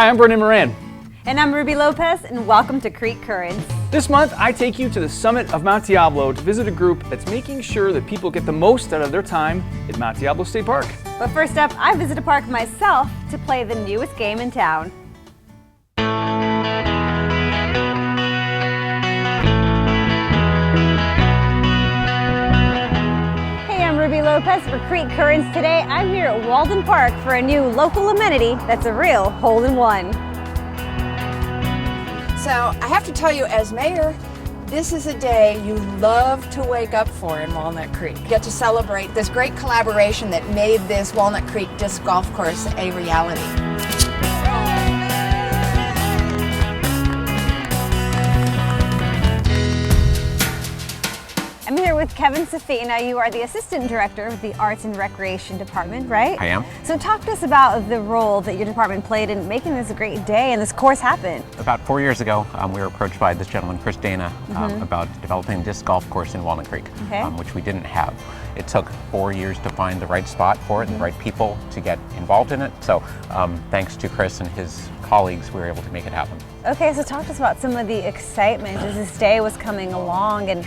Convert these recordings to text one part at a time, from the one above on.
Hi, I'm Brendan Moran. And I'm Ruby Lopez, and welcome to Creek Currents. This month, I take you to the summit of Mount Diablo to visit a group that's making sure that people get the most out of their time at Mount Diablo State Park. But first up, I visit a park myself to play the newest game in town. Hey, I'm Ruby Lopez for Creek Currents. Today, I'm here at Walden Park for a new local amenity that's a real hole-in-one. So I have to tell you, as mayor, this is a day you love to wake up for in Walnut Creek. You get to celebrate this great collaboration that made this Walnut Creek Disc Golf Course a reality. I'm here with Kevin Safina. You are the Assistant Director of the Arts and Recreation Department, right? I am. So talk to us about the role that your department played in making this a great day and this course happen. About 4 years ago, we were approached by this gentleman, Chris Dana, about developing a disc golf course in Walnut Creek, which we didn't have. It took 4 years to find the right spot for it and the right people to get involved in it. So thanks to Chris and his colleagues, we were able to make it happen. Okay, so talk to us about some of the excitement as this day was coming along and,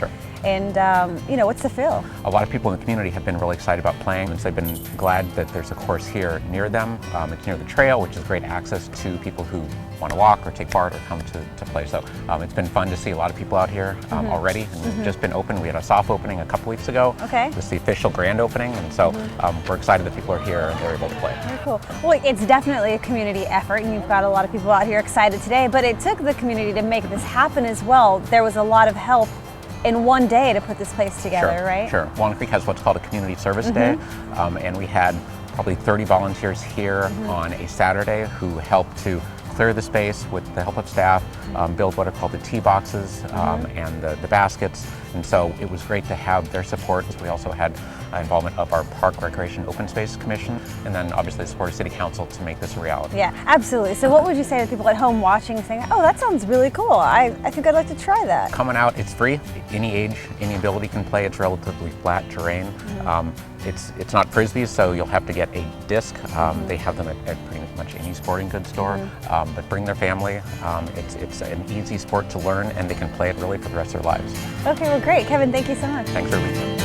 you know, what's the feel? A lot of people in the community have been really excited about playing, and so they've been glad that there's a course here near them. It's near the trail, which is great access to people who want to walk or take part or come to play. So it's been fun to see a lot of people out here already, and we've just been open. We had a soft opening a couple weeks ago. Okay. This is the official grand opening, and so we're excited that people are here and they're able to play. Very cool. Well, it's definitely a community effort, and you've got a lot of people out here excited today, but it took the community to make this happen as well. There was a lot of help in one day to put this place together, right? Sure. Walnut Creek has what's called a community service day, and we had probably 30 volunteers here on a Saturday who helped to clear the space with the help of staff, build what are called the tee boxes and the baskets, and so it was great to have their support. We also had involvement of our Park Recreation Open Space Commission, and then obviously the support of City Council to make this a reality. Yeah, absolutely. So what would you say to people at home watching saying, oh, that sounds really cool, I think I'd like to try that? Coming out, it's free. Any age, any ability can play. It's relatively flat terrain. It's not frisbees, so you'll have to get a disc. They have them at pretty much any sporting goods store, but bring their family. It's an easy sport to learn, and they can play it really for the rest of their lives. Okay, well great. Kevin, thank you so much. Thanks, Ruby.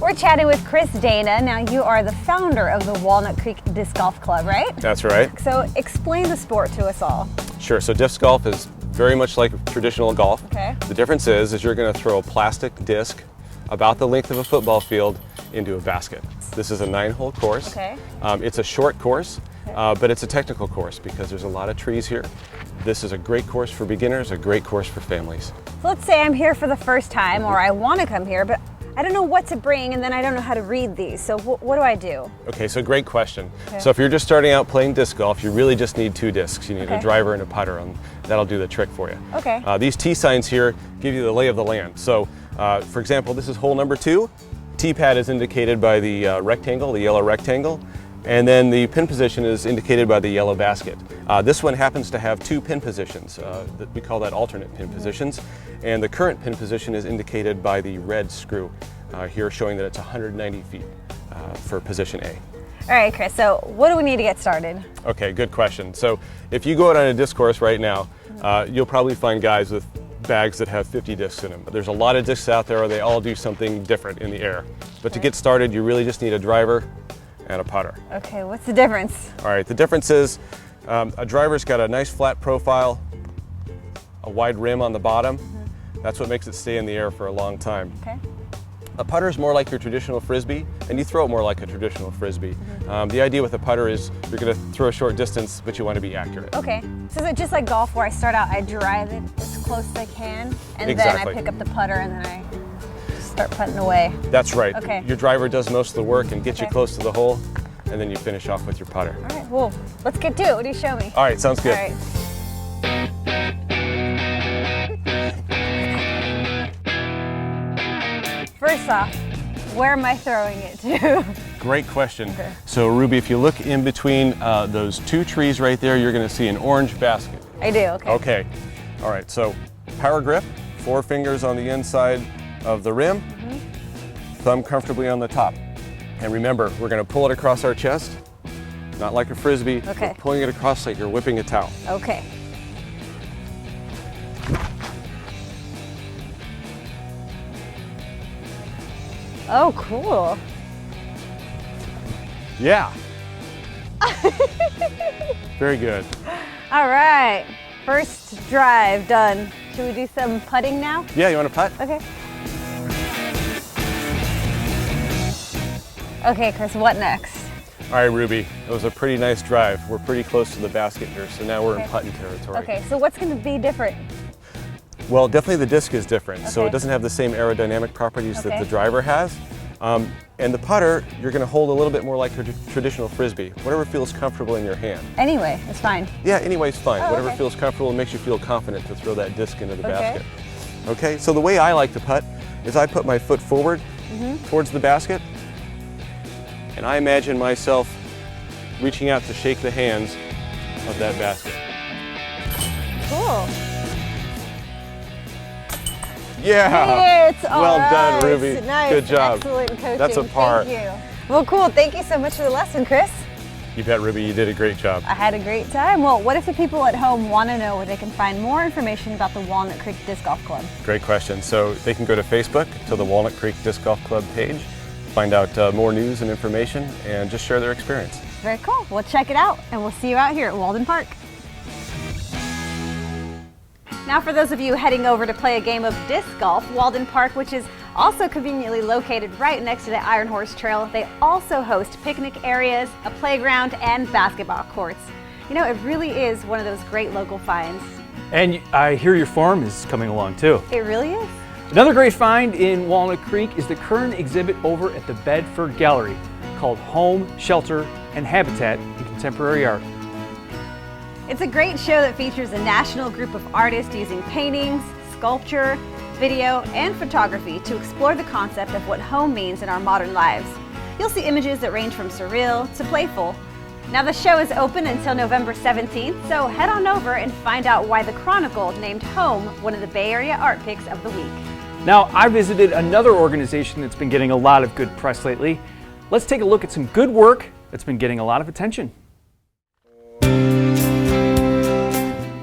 We're chatting with Chris Dana. Now, you are the founder of the Walnut Creek Disc Golf Club, right? That's right. So explain the sport to us all. Sure, so disc golf is very much like traditional golf. Okay. The difference is you're going to throw a plastic disc about the length of a football field into a basket. This is a 9-hole course. Okay. It's a short course, but it's a technical course because there's a lot of trees here. This is a great course for beginners, a great course for families. So let's say I'm here for the first time, or I want to come here, but I don't know what to bring, and then I don't know how to read these. So what do I do? Okay, so great question. Okay. So if you're just starting out playing disc golf, you really just need 2 discs. You need Okay. a driver and a putter, and that'll do the trick for you. Okay. These T signs here give you the lay of the land. So for example, this is hole number 2. Tee pad is indicated by the rectangle, the yellow rectangle, and then the pin position is indicated by the yellow basket. This one happens to have 2 pin positions. We call that alternate pin positions, and the current pin position is indicated by the red screw here, showing that it's 190 feet for position A. All right, Chris, so what do we need to get started? Okay, good question. So if you go out on a disc course right now, you'll probably find guys with bags that have 50 discs in them. There's a lot of discs out there, they all do something different in the air. But to get started, you really just need a driver and a putter. Okay, what's the difference? All right, the difference is a driver's got a nice flat profile, a wide rim on the bottom. That's what makes it stay in the air for a long time. Okay. A putter is more like your traditional frisbee, and you throw it more like a traditional frisbee. The idea with a putter is you're going to throw a short distance, but you want to be accurate. Okay, so is it just like golf where I start out, I drive it as close as I can, and Exactly. then I pick up the putter and then I just start putting away? That's right. Okay. Your driver does most of the work and gets you Okay. close to the hole, and then you finish off with your putter. All right, well, let's get to it. What do you show me? All right, sounds good. All right. First off, where am I throwing it to? Great question. Okay. So Ruby, if you look in between those 2 trees right there, you're going to see an orange basket. I do, okay. Okay. All right, so power grip, 4 fingers on the inside of the rim, thumb comfortably on the top. And remember, we're going to pull it across our chest not like a Frisbee. Okay. We're pulling it across like you're whipping a towel. Okay. Oh, cool. Yeah. Very good. All right, first drive done. Should we do some putting now? Yeah, you want to putt? Okay. Okay, Chris, what next? All right, Ruby, it was a pretty nice drive. We're pretty close to the basket here, so now we're in Okay. putting territory. Okay, so what's going to be different? Well, definitely the disc is different, so Okay. it doesn't have the same aerodynamic properties that Okay. the driver has. And the putter, you're going to hold a little bit more like a traditional Frisbee, whatever feels comfortable in your hand. Anyway, it's fine. Yeah, anyways, fine. Oh, Whatever okay. feels comfortable and makes you feel confident to throw that disc into the Okay. basket. Okay, so the way I like to putt is I put my foot forward towards the basket, and I imagine myself reaching out to shake the hands of that basket. Cool. Yeah! It's Well done, nice, Ruby. Nice. Good job. Excellent coaching. That's a par. Thank you. Well, cool. Thank you so much for the lesson, Chris. You bet, Ruby. You did a great job. I had a great time. Well, what if the people at home want to know where they can find more information about the Walnut Creek Disc Golf Club? Great question. So they can go to Facebook to the Walnut Creek Disc Golf Club page, find out more news and information, and just share their experience. Very cool. Well, check it out, and we'll see you out here at Walden Park. Now, for those of you heading over to play a game of disc golf, Walden Park, which is also conveniently located right next to the Iron Horse Trail, they also host picnic areas, a playground, and basketball courts. You know, it really is one of those great local finds. And I hear your farm is coming along too. It really is. Another great find in Walnut Creek is the current exhibit over at the Bedford Gallery called Home, Shelter, and Habitat in Contemporary Art. It's a great show that features a national group of artists using paintings, sculpture, video, and photography to explore the concept of what home means in our modern lives. You'll see images that range from surreal to playful. Now, the show is open until November 17th, so head on over and find out why the Chronicle named Home one of the Bay Area art picks of the week. Now, I visited another organization that's been getting a lot of good press lately. Let's take a look at some good work that's been getting a lot of attention.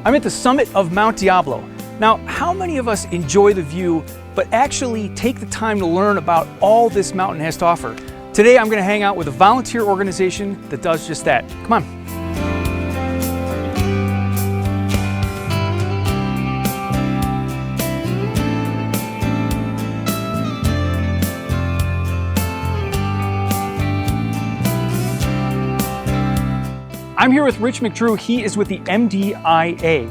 I'm at the summit of Mount Diablo. Now, how many of us enjoy the view, but actually take the time to learn about all this mountain has to offer? Today, I'm going to hang out with a volunteer organization that does just that. Come on. I'm here with Rich McDrew. He is with the MDIA.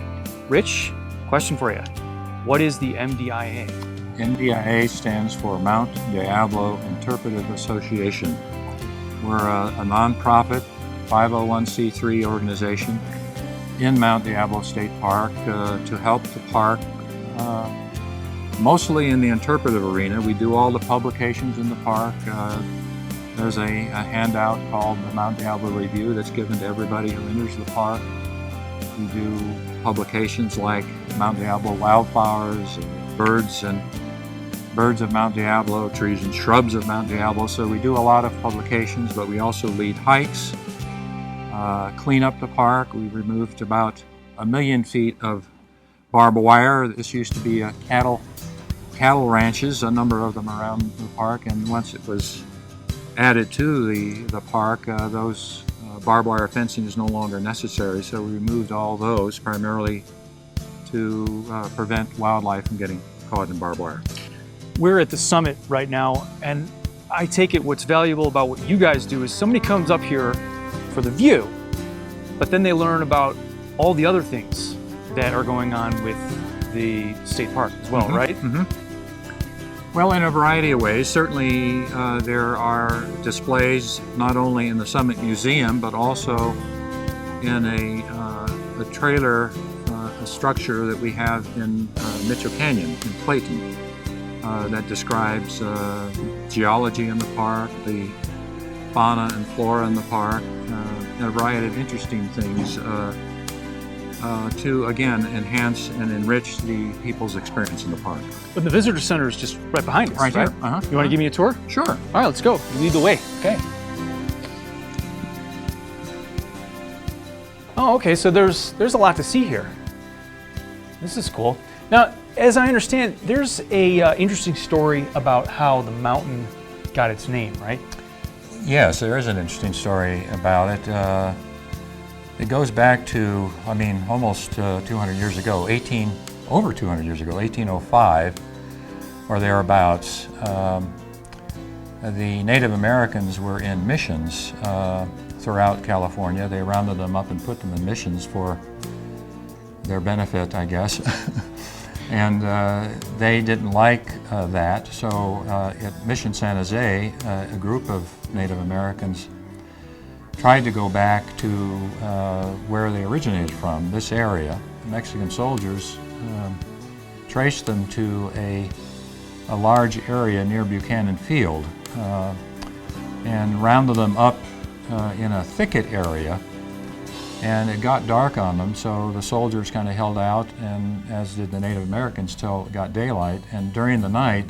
Rich, question for you. What is the MDIA? MDIA stands for Mount Diablo Interpretive Association. We're a nonprofit 501c3 organization in Mount Diablo State Park to help the park, mostly in the interpretive arena. We do all the publications in the park. There's a handout called the Mount Diablo Review that's given to everybody who enters the park. We do publications like Mount Diablo Wildflowers, birds of Mount Diablo, trees and shrubs of Mount Diablo. So we do a lot of publications, but we also lead hikes, clean up the park. We removed about 1 million feet of barbed wire. This used to be cattle ranches, a number of them around the park, and once it was added to the park, those barbed wire fencing is no longer necessary, so we removed all those primarily to prevent wildlife from getting caught in barbed wire. We're at the summit right now, and I take it what's valuable about what you guys do is somebody comes up here for the view, but then they learn about all the other things that are going on with the state park as well, right? Mm-hmm. Well, in a variety of ways. Certainly there are displays not only in the Summit Museum, but also in a trailer, a structure that we have in Mitchell Canyon in Clayton that describes geology in the park, the fauna and flora in the park, and a variety of interesting things to, again, enhance and enrich the people's experience in the park. But the visitor center is just right behind us, Right right? here. Uh-huh. You want to give me a tour? Sure. All right, let's go. You lead the way. Okay. Oh, okay, so there's a lot to see here. This is cool. Now, as I understand, there's a interesting story about how the mountain got its name, right? Yes, there is an interesting story about it. It goes back to, I mean, almost 200 years ago, over 200 years ago, 1805 or thereabouts. The Native Americans were in missions throughout California. They rounded them up and put them in missions for their benefit, I guess. And they didn't like that, so at Mission San Jose, a group of Native Americans tried to go back to where they originated from, this area. Mexican soldiers traced them to a large area near Buchanan Field and rounded them up in a thicket area. And it got dark on them, so the soldiers kind of held out, and as did the Native Americans till it got daylight. And during the night,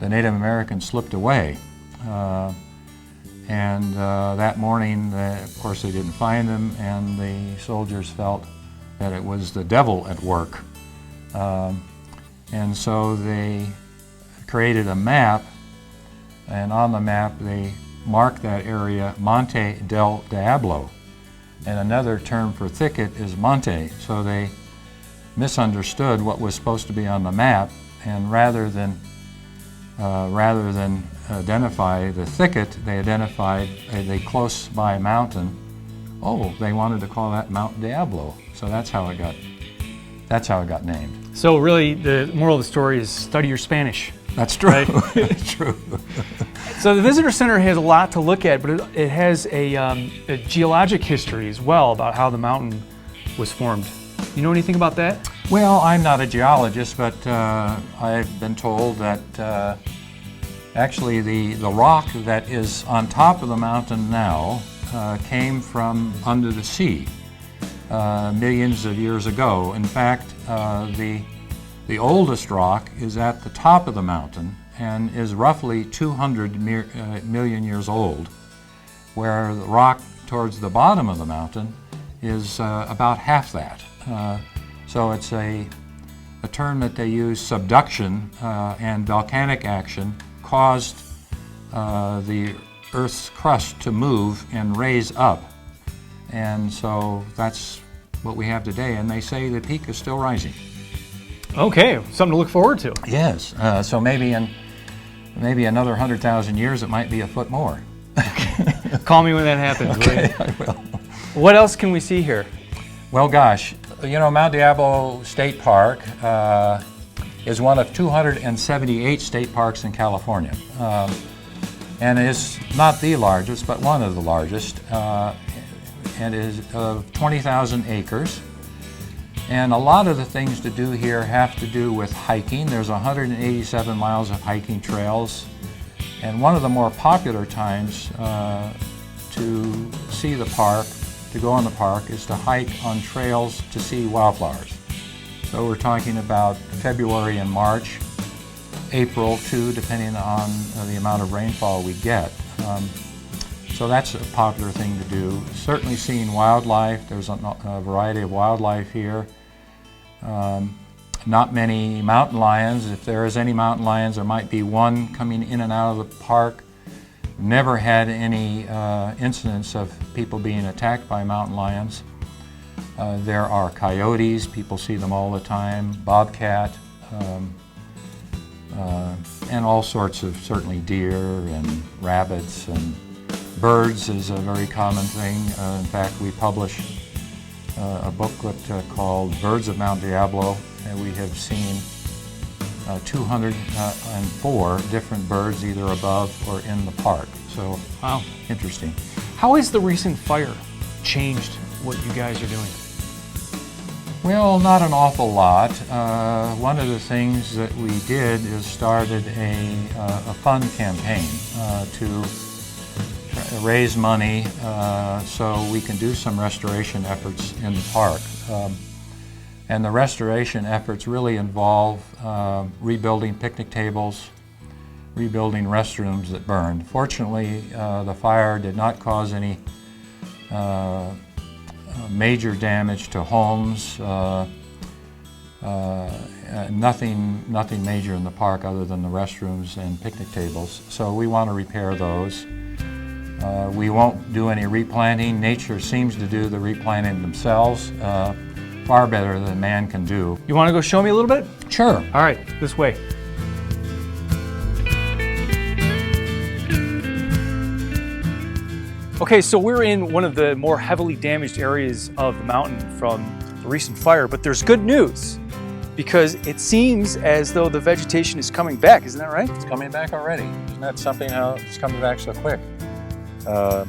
the Native Americans slipped away. And that morning, of course, they didn't find them, and the soldiers felt that it was the devil at work. And so they created a map, and on the map they marked that area Monte del Diablo. And another term for thicket is monte. So they misunderstood what was supposed to be on the map, and rather than identify the thicket, they identified a close by mountain. Oh, they wanted to call that Mount Diablo. So that's how it got named. So really, the moral of the story is study your Spanish. That's true. Right? It's true. So the visitor center has a lot to look at, but it has a geologic history as well about how the mountain was formed. You know anything about that? Well, I'm not a geologist, but I've been told that actually the rock that is on top of the mountain now came from under the sea millions of years ago. In fact, the oldest rock is at the top of the mountain and is roughly 200 million years old, where the rock towards the bottom of the mountain is about half that. So it's a term that they use. Subduction and volcanic action caused the Earth's crust to move and raise up. And so that's what we have today, and they say the peak is still rising. Okay, something to look forward to. Yes, so maybe in another 100,000 years it might be a foot more. Call me when that happens. Okay, I will. What else can we see here? Well, gosh, you know, Mount Diablo State Park is one of 278 state parks in California. And is not the largest, but one of the largest, and is of 20,000 acres. And a lot of the things to do here have to do with hiking. There's 187 miles of hiking trails. And one of the more popular times to see the park, to go in the park, is to hike on trails to see wildflowers. So we're talking about February and March, April too, depending on the amount of rainfall we get. So that's a popular thing to do. Certainly seeing wildlife. There's a variety of wildlife here. Not many mountain lions. If there is any mountain lions, there might be one coming in and out of the park. Never had any incidents of people being attacked by mountain lions. There are coyotes. People see them all the time. Bobcat. And all sorts of, certainly deer and rabbits, and birds is a very common thing. In fact, we published a booklet called Birds of Mount Diablo, and we have seen 204 different birds either above or in the park. So, wow, interesting. How has the recent fire changed what you guys are doing? Well, not an awful lot. One of the things that we did is started a fund campaign to raise money so we can do some restoration efforts in the park. And the restoration efforts really involve rebuilding picnic tables, rebuilding restrooms that burned. Fortunately, the fire did not cause any major damage to homes. Nothing major in the park other than the restrooms and picnic tables. So we want to repair those. We won't do any replanting. Nature seems to do the replanting themselves far better than man can do. You want to go show me a little bit? Sure. All right, this way. Okay, so we're in one of the more heavily damaged areas of the mountain from the recent fire, but there's good news because it seems as though the vegetation is coming back. Isn't that right? It's coming back already. Isn't that something how it's coming back so quick? And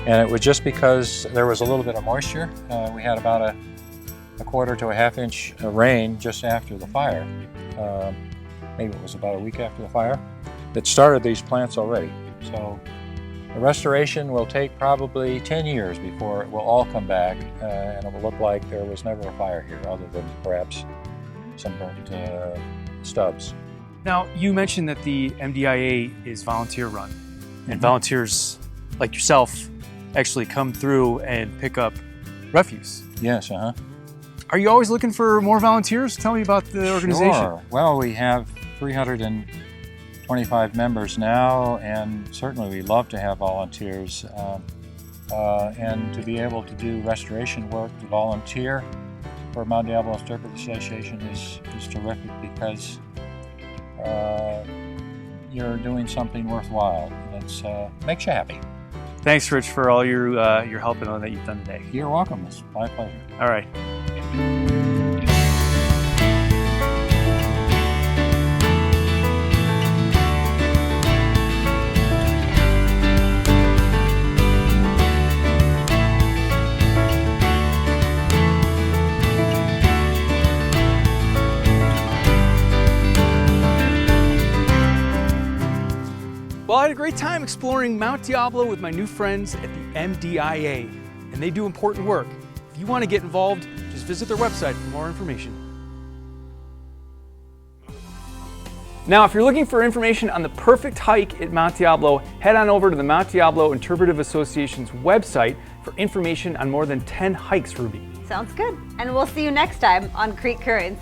it was just because there was a little bit of moisture. We had about a quarter to a half inch of rain just after the fire. Maybe it was about a week after the fire that started these plants already. So the restoration will take probably 10 years before it will all come back, and it will look like there was never a fire here other than perhaps some burnt stubs. Now, you mentioned that the MDIA is volunteer run, and volunteers like yourself actually come through and pick up refuse. Yes, Are you always looking for more volunteers? Tell me about the organization. Sure. Well, we have 325 members now, and certainly we love to have volunteers. And to be able to do restoration work, to volunteer for Mount Diablo Historical Association is terrific because you're doing something worthwhile, and it makes you happy. Thanks, Rich, for all your help and all that you've done today. You're welcome. It's my pleasure. All right. Well, I had a great time exploring Mount Diablo with my new friends at the MDIA, and they do important work. If you want to get involved, just visit their website for more information. Now, if you're looking for information on the perfect hike at Mount Diablo, head on over to the Mount Diablo Interpretive Association's website for information on more than 10 hikes, Ruby. Sounds good. And we'll see you next time on Creek Currents.